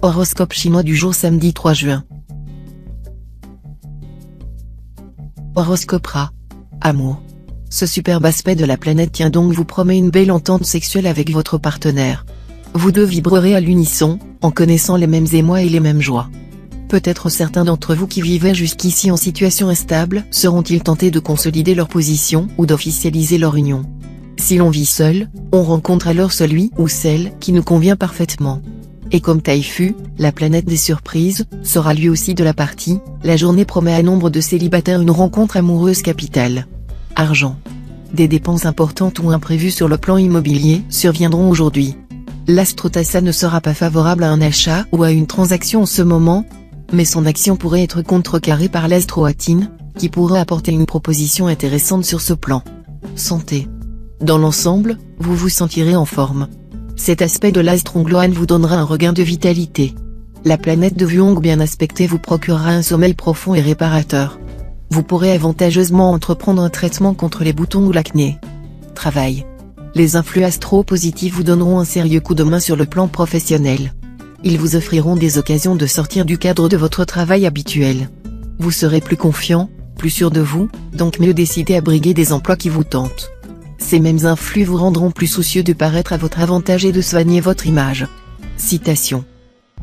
Horoscope chinois du jour samedi 3 juin. Horoscope Ra. Amour. Ce superbe aspect de la planète tient donc vous promet une belle entente sexuelle avec votre partenaire. Vous deux vibrerez à l'unisson, en connaissant les mêmes émois et les mêmes joies. Peut-être certains d'entre vous qui vivaient jusqu'ici en situation instable seront-ils tentés de consolider leur position ou d'officialiser leur union. Si l'on vit seul, on rencontre alors celui ou celle qui nous convient parfaitement. Et comme Taifu, la planète des surprises, sera lui aussi de la partie, la journée promet à nombre de célibataires une rencontre amoureuse capitale. Argent. Des dépenses importantes ou imprévues sur le plan immobilier surviendront aujourd'hui. L'Astrotassa ne sera pas favorable à un achat ou à une transaction en ce moment, mais son action pourrait être contrecarrée par l'Astroatine, qui pourrait apporter une proposition intéressante sur ce plan. Santé. Dans l'ensemble, vous vous sentirez en forme. Cet aspect de l'Astrongloan vous donnera un regain de vitalité. La planète de Vuong bien aspectée vous procurera un sommeil profond et réparateur. Vous pourrez avantageusement entreprendre un traitement contre les boutons ou l'acné. Travail. Les influx astro-positifs vous donneront un sérieux coup de main sur le plan professionnel. Ils vous offriront des occasions de sortir du cadre de votre travail habituel. Vous serez plus confiant, plus sûr de vous, donc mieux décidé à briguer des emplois qui vous tentent. Ces mêmes influx vous rendront plus soucieux de paraître à votre avantage et de soigner votre image. Citation.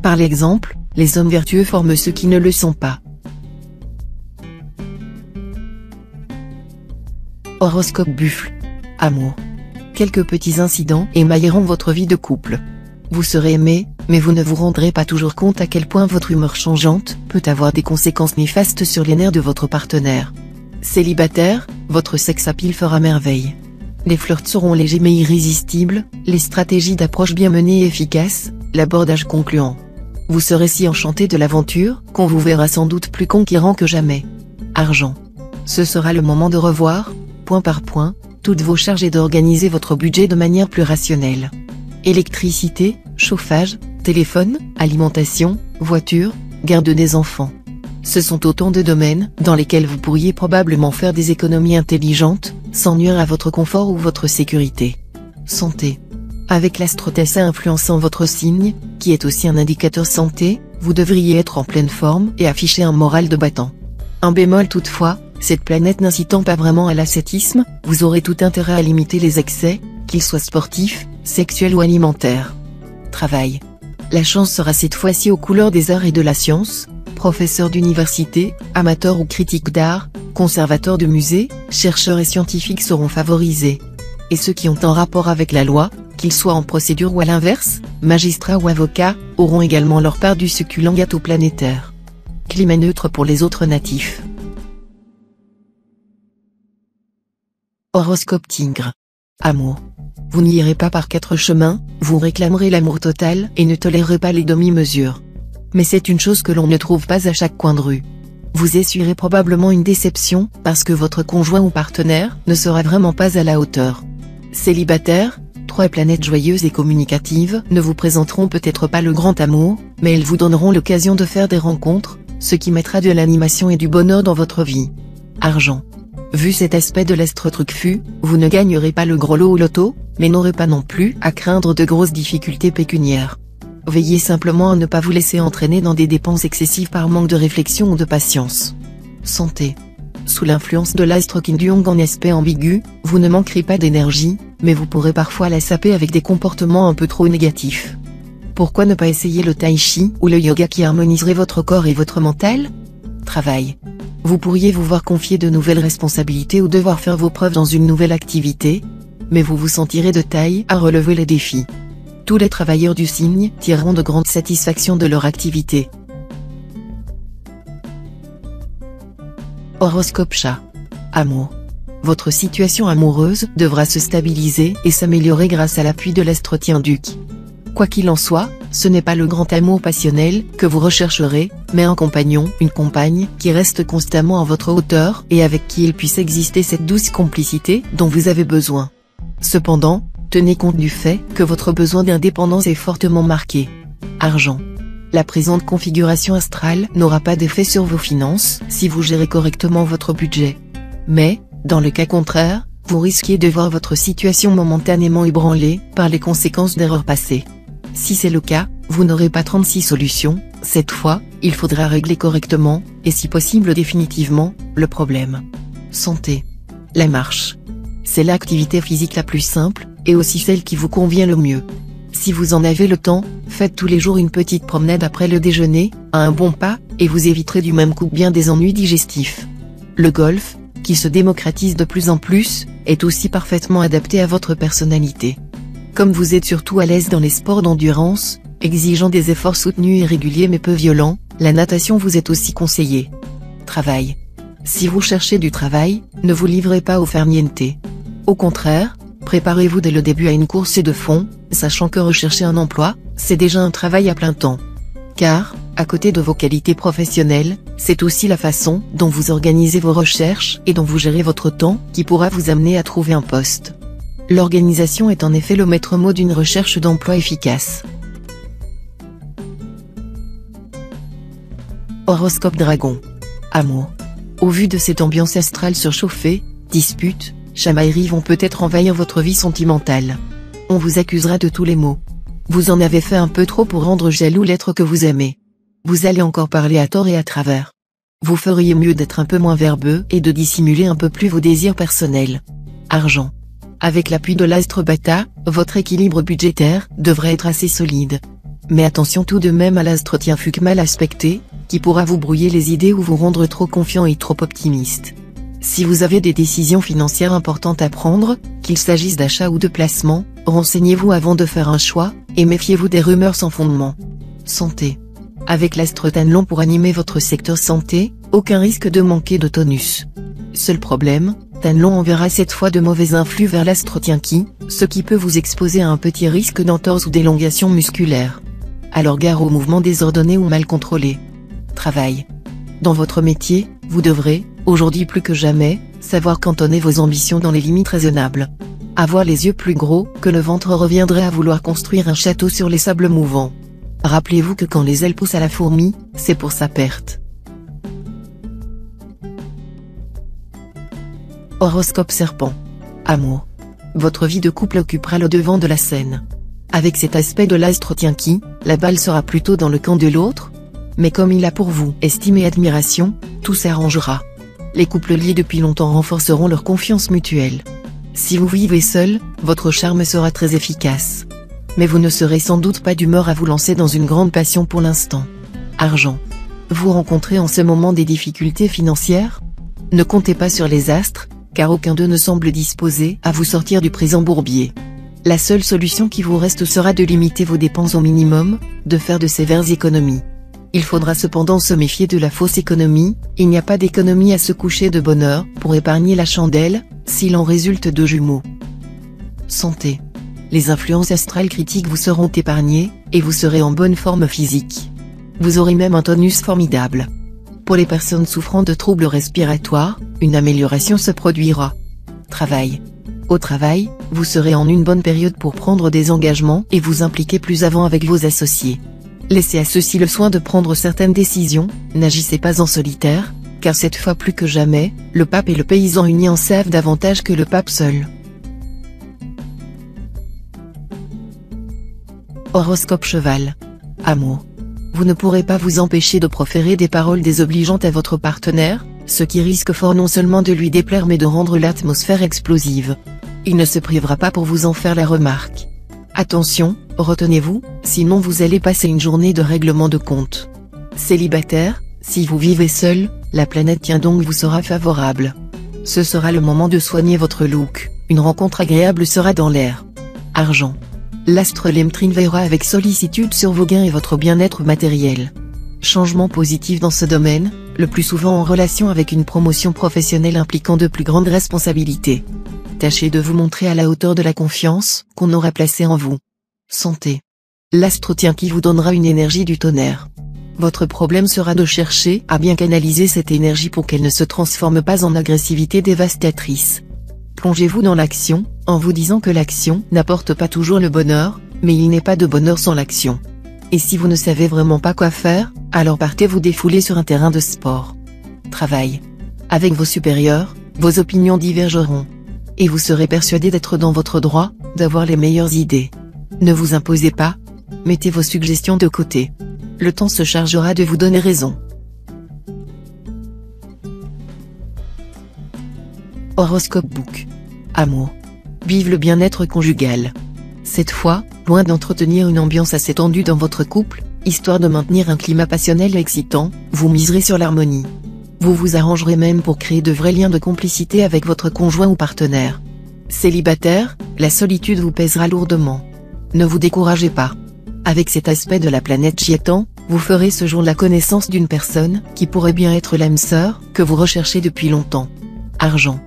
Par l'exemple, les hommes vertueux forment ceux qui ne le sont pas. Horoscope Buffle. Amour. Quelques petits incidents émailleront votre vie de couple. Vous serez aimé, mais vous ne vous rendrez pas toujours compte à quel point votre humeur changeante peut avoir des conséquences néfastes sur les nerfs de votre partenaire. Célibataire, votre sex appeal fera merveille. Les flirts seront légers mais irrésistibles, les stratégies d'approche bien menées et efficaces, l'abordage concluant. Vous serez si enchanté de l'aventure qu'on vous verra sans doute plus conquérant que jamais. Argent. Ce sera le moment de revoir, point par point, toutes vos charges et d'organiser votre budget de manière plus rationnelle. Électricité, chauffage, téléphone, alimentation, voiture, garde des enfants. Ce sont autant de domaines dans lesquels vous pourriez probablement faire des économies intelligentes, sans nuire à votre confort ou votre sécurité. Santé. Avec l'Astrotassa influençant votre signe, qui est aussi un indicateur santé, vous devriez être en pleine forme et afficher un moral de battant. Un bémol toutefois, cette planète n'incitant pas vraiment à l'ascétisme, vous aurez tout intérêt à limiter les excès, qu'ils soient sportifs, sexuels ou alimentaires. Travail. La chance sera cette fois-ci aux couleurs des arts et de la science, professeurs d'université, amateurs ou critiques d'art, conservateurs de musées, chercheurs et scientifiques seront favorisés. Et ceux qui ont un rapport avec la loi, qu'ils soient en procédure ou à l'inverse, magistrats ou avocats, auront également leur part du succulent gâteau planétaire. Climat neutre pour les autres natifs. Horoscope Tigre. Amour. Vous n'irez pas par quatre chemins, vous réclamerez l'amour total et ne tolérerez pas les demi-mesures. Mais c'est une chose que l'on ne trouve pas à chaque coin de rue. Vous essuierez probablement une déception parce que votre conjoint ou partenaire ne sera vraiment pas à la hauteur. Célibataire, trois planètes joyeuses et communicatives ne vous présenteront peut-être pas le grand amour, mais elles vous donneront l'occasion de faire des rencontres, ce qui mettra de l'animation et du bonheur dans votre vie. Argent. Vu cet aspect de l'astre trucfu, vous ne gagnerez pas le gros lot au loto, mais n'aurez pas non plus à craindre de grosses difficultés pécuniaires. Veillez simplement à ne pas vous laisser entraîner dans des dépenses excessives par manque de réflexion ou de patience. Santé. Sous l'influence de l'astre Kindyong en aspect ambigu, vous ne manquerez pas d'énergie, mais vous pourrez parfois la saper avec des comportements un peu trop négatifs. Pourquoi ne pas essayer le tai chi ou le yoga qui harmoniserait votre corps et votre mental? Travail. Vous pourriez vous voir confier de nouvelles responsabilités ou devoir faire vos preuves dans une nouvelle activité, mais vous vous sentirez de taille à relever les défis. Tous les travailleurs du signe tireront de grandes satisfactions de leur activité. Horoscope Chat. Amour. Votre situation amoureuse devra se stabiliser et s'améliorer grâce à l'appui de l'astre Tienduc. Quoi qu'il en soit, ce n'est pas le grand amour passionnel que vous rechercherez, mais un compagnon, une compagne qui reste constamment à votre hauteur et avec qui il puisse exister cette douce complicité dont vous avez besoin. Cependant, tenez compte du fait que votre besoin d'indépendance est fortement marqué. Argent. La présente configuration astrale n'aura pas d'effet sur vos finances si vous gérez correctement votre budget. Mais, dans le cas contraire, vous risquez de voir votre situation momentanément ébranlée par les conséquences d'erreurs passées. Si c'est le cas, Vous n'aurez pas 36 solutions, cette fois, il faudra régler correctement, et si possible définitivement, le problème. Santé. La marche. C'est l'activité physique la plus simple, et aussi celle qui vous convient le mieux. Si vous en avez le temps, faites tous les jours une petite promenade après le déjeuner, à un bon pas, et vous éviterez du même coup bien des ennuis digestifs. Le golf, qui se démocratise de plus en plus, est aussi parfaitement adapté à votre personnalité. Comme vous êtes surtout à l'aise dans les sports d'endurance, exigeant des efforts soutenus et réguliers mais peu violents, la natation vous est aussi conseillée. Travail. Si vous cherchez du travail, ne vous livrez pas au farniente. Au contraire, préparez-vous dès le début à une course de fond, sachant que rechercher un emploi, c'est déjà un travail à plein temps. Car, à côté de vos qualités professionnelles, c'est aussi la façon dont vous organisez vos recherches et dont vous gérez votre temps qui pourra vous amener à trouver un poste. L'organisation est en effet le maître mot d'une recherche d'emploi efficace. Horoscope Dragon. Amour. Au vu de cette ambiance astrale surchauffée, disputes, chamailleries vont peut-être envahir votre vie sentimentale. On vous accusera de tous les maux. Vous en avez fait un peu trop pour rendre jaloux l'être que vous aimez. Vous allez encore parler à tort et à travers. Vous feriez mieux d'être un peu moins verbeux et de dissimuler un peu plus vos désirs personnels. Argent. Avec l'appui de l'astre Bata, votre équilibre budgétaire devrait être assez solide. Mais attention tout de même à l'astre Tienfuc mal aspecté, qui pourra vous brouiller les idées ou vous rendre trop confiant et trop optimiste. Si vous avez des décisions financières importantes à prendre, qu'il s'agisse d'achat ou de placement, renseignez-vous avant de faire un choix, et méfiez-vous des rumeurs sans fondement. Santé. Avec l'astre Tanlon pour animer votre secteur santé, aucun risque de manquer de tonus. Seul problème, Tanlon enverra cette fois de mauvais influx vers l'astre Tienki, ce qui peut vous exposer à un petit risque d'entorse ou d'élongation musculaire. Alors gare aux mouvements désordonnés ou mal contrôlés. Travail. Dans votre métier, vous devrez, aujourd'hui plus que jamais, savoir cantonner vos ambitions dans les limites raisonnables. Avoir les yeux plus gros que le ventre reviendrait à vouloir construire un château sur les sables mouvants. Rappelez-vous que quand les ailes poussent à la fourmi, c'est pour sa perte. Horoscope Serpent. Amour. Votre vie de couple occupera le devant de la scène. Avec cet aspect de l'astre Tienki, la balle sera plutôt dans le camp de l'autre. Mais comme il a pour vous estime et admiration, tout s'arrangera. Les couples liés depuis longtemps renforceront leur confiance mutuelle. Si vous vivez seul, votre charme sera très efficace. Mais vous ne serez sans doute pas d'humeur à vous lancer dans une grande passion pour l'instant. Argent. Vous rencontrez en ce moment des difficultés financières? Ne comptez pas sur les astres, car aucun d'eux ne semble disposé à vous sortir du présent bourbier. La seule solution qui vous reste sera de limiter vos dépenses au minimum, de faire de sévères économies. Il faudra cependant se méfier de la fausse économie, il n'y a pas d'économie à se coucher de bonne heure pour épargner la chandelle, s'il en résulte de jumeaux. Santé. Les influences astrales critiques vous seront épargnées, et vous serez en bonne forme physique. Vous aurez même un tonus formidable. Pour les personnes souffrant de troubles respiratoires, une amélioration se produira. Travail. Au travail, vous serez en une bonne période pour prendre des engagements et vous impliquer plus avant avec vos associés. Laissez à ceux-ci le soin de prendre certaines décisions, n'agissez pas en solitaire, car cette fois plus que jamais, le pape et le paysan unis en savent davantage que le pape seul. Horoscope Cheval. Amour. Vous ne pourrez pas vous empêcher de proférer des paroles désobligeantes à votre partenaire, ce qui risque fort non seulement de lui déplaire mais de rendre l'atmosphère explosive. Il ne se privera pas pour vous en faire la remarque. Attention, retenez-vous, sinon vous allez passer une journée de règlement de compte. Célibataire, si vous vivez seul, la planète Tien donc vous sera favorable. Ce sera le moment de soigner votre look, une rencontre agréable sera dans l'air. Argent. L'astre Lemtrin veillera avec sollicitude sur vos gains et votre bien-être matériel. Changement positif dans ce domaine, le plus souvent en relation avec une promotion professionnelle impliquant de plus grandes responsabilités. Tâchez de vous montrer à la hauteur de la confiance qu'on aura placée en vous. Santé. L'astre Tienki vous donnera une énergie du tonnerre. Votre problème sera de chercher à bien canaliser cette énergie pour qu'elle ne se transforme pas en agressivité dévastatrice. Plongez-vous dans l'action, en vous disant que l'action n'apporte pas toujours le bonheur, mais il n'est pas de bonheur sans l'action. Et si vous ne savez vraiment pas quoi faire, alors partez vous défouler sur un terrain de sport. Travail. Avec vos supérieurs, vos opinions divergeront. Et vous serez persuadé d'être dans votre droit, d'avoir les meilleures idées. Ne vous imposez pas, mettez vos suggestions de côté. Le temps se chargera de vous donner raison. Horoscope Book. Amour. Vive le bien-être conjugal. Cette fois, loin d'entretenir une ambiance assez tendue dans votre couple, histoire de maintenir un climat passionnel et excitant, vous miserez sur l'harmonie. Vous vous arrangerez même pour créer de vrais liens de complicité avec votre conjoint ou partenaire. Célibataire, la solitude vous pèsera lourdement. Ne vous découragez pas. Avec cet aspect de la planète Chiétan, vous ferez ce jour la connaissance d'une personne qui pourrait bien être l'âme sœur que vous recherchez depuis longtemps. Argent.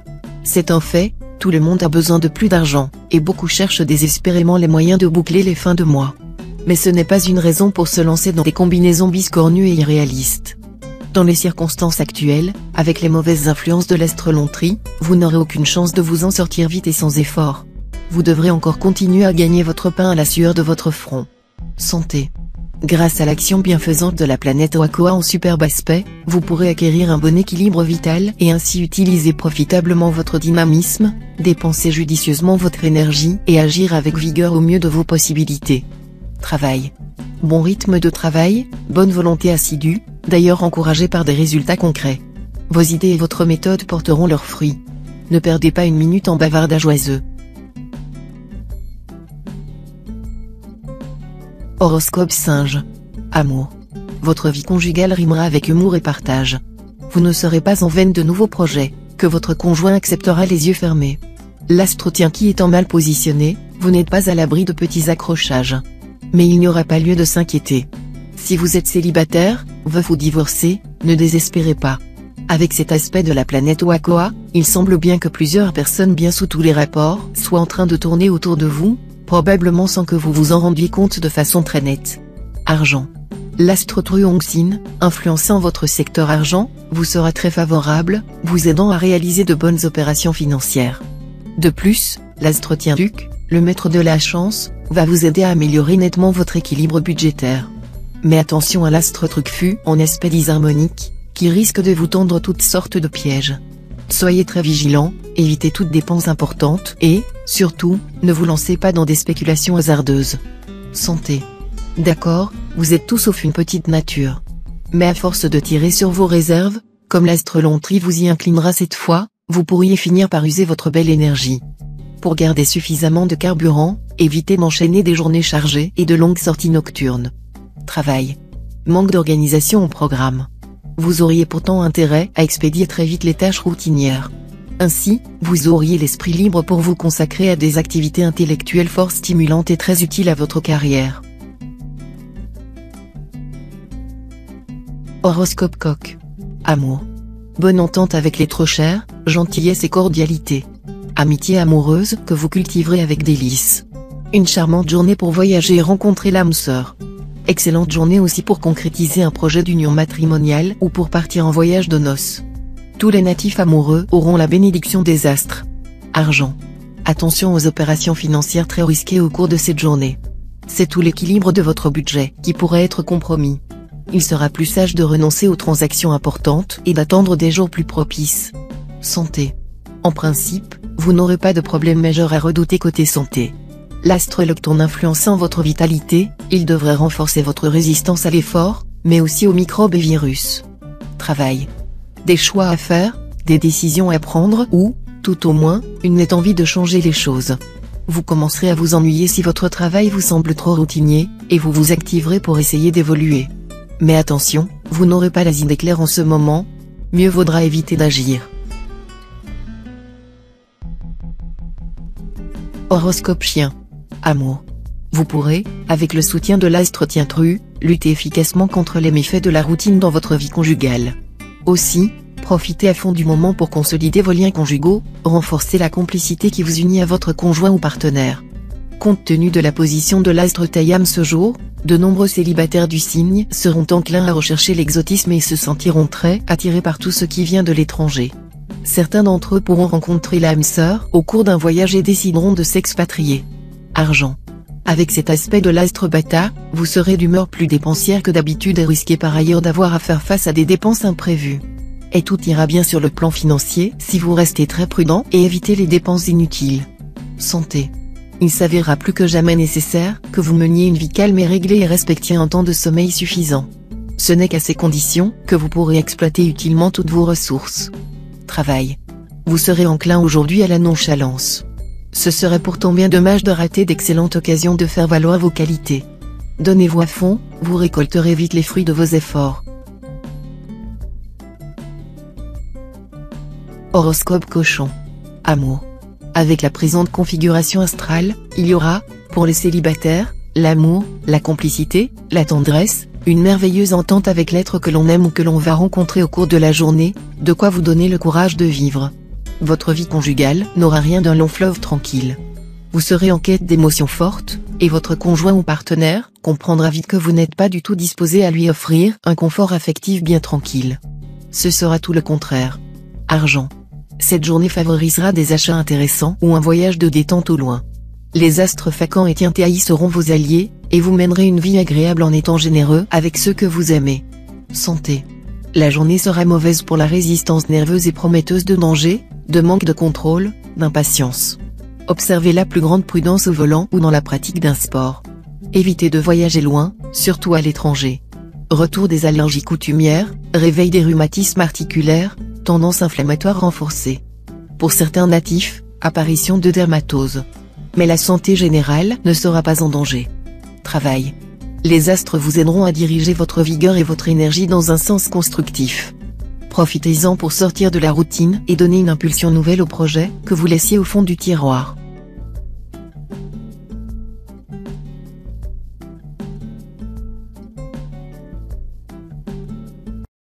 C'est un fait, tout le monde a besoin de plus d'argent, et beaucoup cherchent désespérément les moyens de boucler les fins de mois. Mais ce n'est pas une raison pour se lancer dans des combinaisons biscornues et irréalistes. Dans les circonstances actuelles, avec les mauvaises influences de l'astroloterie, vous n'aurez aucune chance de vous en sortir vite et sans effort. Vous devrez encore continuer à gagner votre pain à la sueur de votre front. Santé. Grâce à l'action bienfaisante de la planète Oakoa en superbe aspect, vous pourrez acquérir un bon équilibre vital et ainsi utiliser profitablement votre dynamisme, dépenser judicieusement votre énergie et agir avec vigueur au mieux de vos possibilités. Travail. Bon rythme de travail, bonne volonté assidue, d'ailleurs encouragée par des résultats concrets. Vos idées et votre méthode porteront leurs fruits. Ne perdez pas une minute en bavardage oiseux. Horoscope Singe. Amour. Votre vie conjugale rimera avec humour et partage. Vous ne serez pas en veine de nouveaux projets, que votre conjoint acceptera les yeux fermés. L'astre tient qui étant mal positionné, vous n'êtes pas à l'abri de petits accrochages. Mais il n'y aura pas lieu de s'inquiéter. Si vous êtes célibataire, veuf ou divorcé, ne désespérez pas. Avec cet aspect de la planète Oakoa, il semble bien que plusieurs personnes bien sous tous les rapports soient en train de tourner autour de vous, probablement sans que vous vous en rendiez compte de façon très nette. Argent. L'astre Truongsin, influençant votre secteur argent, vous sera très favorable, vous aidant à réaliser de bonnes opérations financières. De plus, l'astre Tien-Duc, le maître de la chance, va vous aider à améliorer nettement votre équilibre budgétaire. Mais attention à l'astre Trucfu en aspect disharmonique, qui risque de vous tendre toutes sortes de pièges. Soyez très vigilant, évitez toute dépense importante et, surtout, ne vous lancez pas dans des spéculations hasardeuses. Santé. D'accord, vous êtes tout sauf une petite nature. Mais à force de tirer sur vos réserves, comme l'astroloterie vous y inclinera cette fois, vous pourriez finir par user votre belle énergie. Pour garder suffisamment de carburant, évitez d'enchaîner des journées chargées et de longues sorties nocturnes. Travail. Manque d'organisation au programme. Vous auriez pourtant intérêt à expédier très vite les tâches routinières. Ainsi, vous auriez l'esprit libre pour vous consacrer à des activités intellectuelles fort stimulantes et très utiles à votre carrière. Horoscope Coq. Amour. Bonne entente avec les trop chers, gentillesse et cordialité. Amitié amoureuse que vous cultiverez avec délice. Une charmante journée pour voyager et rencontrer l'âme sœur. Excellente journée aussi pour concrétiser un projet d'union matrimoniale ou pour partir en voyage de noces. Tous les natifs amoureux auront la bénédiction des astres. Argent. Attention aux opérations financières très risquées au cours de cette journée. C'est tout l'équilibre de votre budget qui pourrait être compromis. Il sera plus sage de renoncer aux transactions importantes et d'attendre des jours plus propices. Santé. En principe, vous n'aurez pas de problème majeur à redouter côté santé. L'astre Lecton influençant votre vitalité, il devrait renforcer votre résistance à l'effort, mais aussi aux microbes et virus. Travail. Des choix à faire, des décisions à prendre ou, tout au moins, une nette envie de changer les choses. Vous commencerez à vous ennuyer si votre travail vous semble trop routinier, et vous vous activerez pour essayer d'évoluer. Mais attention, vous n'aurez pas les idées claires en ce moment, mieux vaudra éviter d'agir. Horoscope Chien. Amour. Vous pourrez, avec le soutien de l'astre Tien-Tru, lutter efficacement contre les méfaits de la routine dans votre vie conjugale. Aussi, profitez à fond du moment pour consolider vos liens conjugaux, renforcer la complicité qui vous unit à votre conjoint ou partenaire. Compte tenu de la position de l'astre Taïam ce jour, de nombreux célibataires du signe seront enclins à rechercher l'exotisme et se sentiront très attirés par tout ce qui vient de l'étranger. Certains d'entre eux pourront rencontrer l'âme sœur au cours d'un voyage et décideront de s'expatrier. Argent. Avec cet aspect de l'astre Bata, vous serez d'humeur plus dépensière que d'habitude et risquez par ailleurs d'avoir à faire face à des dépenses imprévues. Et tout ira bien sur le plan financier si vous restez très prudent et évitez les dépenses inutiles. Santé. Il s'avérera plus que jamais nécessaire que vous meniez une vie calme et réglée et respectiez un temps de sommeil suffisant. Ce n'est qu'à ces conditions que vous pourrez exploiter utilement toutes vos ressources. Travail. Vous serez enclin aujourd'hui à la nonchalance. Ce serait pourtant bien dommage de rater d'excellentes occasions de faire valoir vos qualités. Donnez-vous à fond, vous récolterez vite les fruits de vos efforts. Horoscope Cochon. Amour. Avec la présente configuration astrale, il y aura, pour les célibataires, l'amour, la complicité, la tendresse, une merveilleuse entente avec l'être que l'on aime ou que l'on va rencontrer au cours de la journée, de quoi vous donner le courage de vivre. Votre vie conjugale n'aura rien d'un long fleuve tranquille. Vous serez en quête d'émotions fortes, et votre conjoint ou partenaire comprendra vite que vous n'êtes pas du tout disposé à lui offrir un confort affectif bien tranquille. Ce sera tout le contraire. Argent. Cette journée favorisera des achats intéressants ou un voyage de détente au loin. Les astres Facan et Tientai seront vos alliés, et vous mènerez une vie agréable en étant généreux avec ceux que vous aimez. Santé. La journée sera mauvaise pour la résistance nerveuse et prometteuse de danger, de manque de contrôle, d'impatience. Observez la plus grande prudence au volant ou dans la pratique d'un sport. Évitez de voyager loin, surtout à l'étranger. Retour des allergies coutumières, réveil des rhumatismes articulaires, tendance inflammatoire renforcée. Pour certains natifs, apparition de dermatose. Mais la santé générale ne sera pas en danger. Travail. Les astres vous aideront à diriger votre vigueur et votre énergie dans un sens constructif. Profitez-en pour sortir de la routine et donner une impulsion nouvelle au projet que vous laissiez au fond du tiroir.